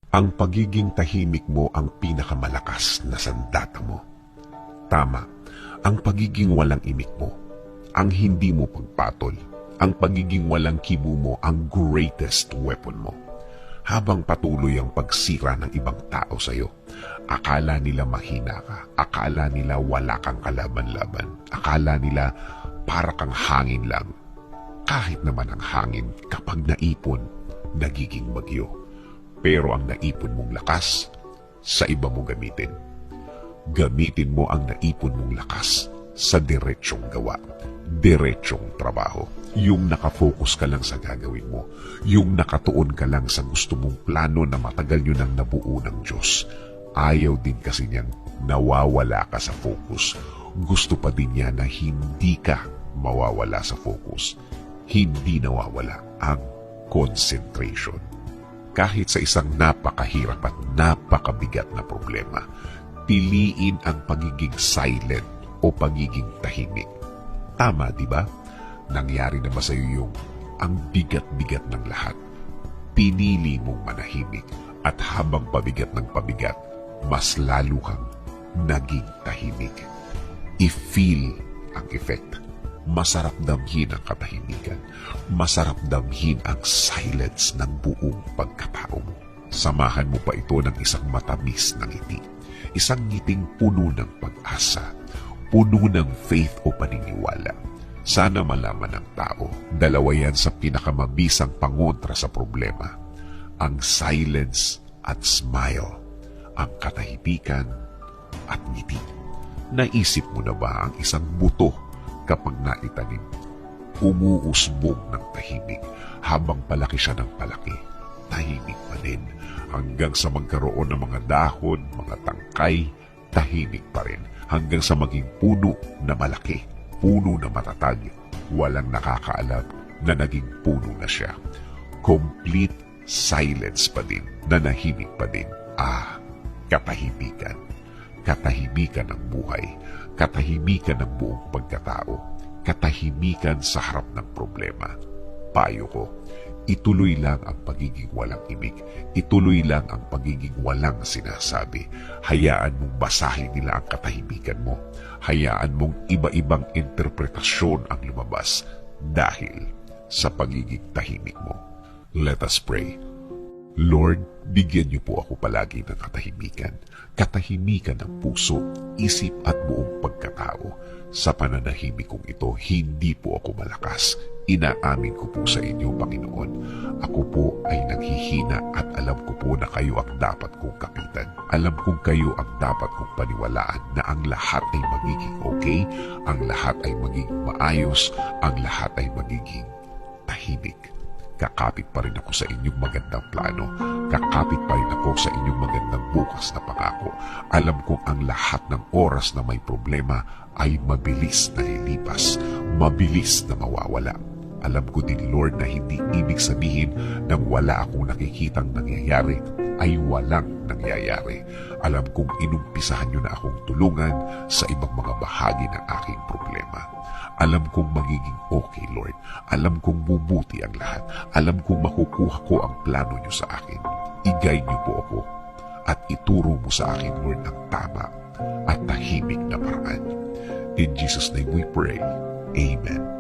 Ang pagiging tahimik mo ang pinakamalakas na sandata mo. Tama, ang pagiging walang imik mo, ang hindi mo pagpatol, ang pagiging walang kibo mo ang greatest weapon mo. Habang patuloy ang pagsira ng ibang tao sa iyo, akala nila mahina ka, akala nila wala kang kalaban-laban, akala nila para kang hangin lang. Kahit naman ang hangin kapag naipon, nagiging bagyo. Pero ang naipon mong lakas, sa iba mo gamitin. Gamitin mo ang naipon mong lakas sa diretsyong gawa, diretsyong trabaho. Yung nakafocus ka lang sa gagawin mo, yung nakatuon ka lang sa gusto mong plano na matagal nyo nang nabuo ng Diyos. Ayaw din kasi niyang nawawala ka sa focus. Gusto pa din niya na hindi ka mawawala sa focus. Hindi nawawala ang concentration. Kahit sa isang napakahirap at napakabigat na problema, piliin ang pagiging silent o pagiging tahimik. Tama, di ba? Nangyari na ba sa iyo yung ang bigat-bigat ng lahat? Pinili mong manahimik at habang pabigat ng pabigat, mas lalo kang naging tahimik. I-feel ang effect. Masarap damhin ang katahimikan. Masarap damhin ang silence ng buong pagkatao mo. Samahan mo pa ito ng isang matamis na ngiti. Isang ngiting puno ng pag-asa, puno ng faith o paniniwala. Sana malaman ng tao, dalawa yan sa pinakamabisang pangontra sa problema. Ang silence at smile, ang katahimikan at ngiti. Naisip mo na ba ang isang buto kapag naitanim? Umuusbong ng tahimik habang palaki siya ng palaki. Tahimik pa din hanggang sa magkaroon ng mga dahon, mga tangkay, tahimik pa rin hanggang sa maging puno na malaki. Puno na matatag, walang nakakaalam na naging puno na siya. Complete silence pa din, nanahimik pa din. Katahimikan. Katahimikan ng buhay, katahimikan ng buong pagkatao, katahimikan sa harap ng problema. Payo ko, ituloy lang ang pagiging walang imik, ituloy lang ang pagiging walang sinasabi. Hayaan mong basahin nila ang katahimikan mo. Hayaan mong iba-ibang interpretasyon ang lumabas dahil sa pagiging tahimik mo. Let us pray. Lord, bigyan niyo po ako palagi ng katahimikan. Katahimikan ng puso, isip at buong pagkatao. Sa pananahimik kong ito, hindi po ako malakas. Inaamin ko po sa inyo, Panginoon. Ako po ay naghihina at alam ko po na kayo ang dapat kong kapitan. Alam kong kayo ang dapat kong paniwalaan na ang lahat ay magiging okay, ang lahat ay magiging maayos, ang lahat ay magiging tahimik. Kakapit pa rin ako sa inyong magandang plano. Kakapit pa rin ako sa inyong magandang bukas na pangako. Alam kong ang lahat ng oras na may problema ay mabilis na lilipas, mabilis na mawawala. Alam ko din, Lord, na hindi ibig sabihin na wala akong nakikitang nangyayari ay walang nangyayari. Alam kong inumpisahan niyo na akong tulungan sa ibang mga bahagi ng aking problema. Alam kong magiging okay, Lord. Alam kong bubuti ang lahat. Alam kong makukuha ko ang plano niyo sa akin. I-guide niyo po ako at ituro mo sa akin, Lord, ang tama at tahimik na paraan. In Jesus' name we pray. Amen.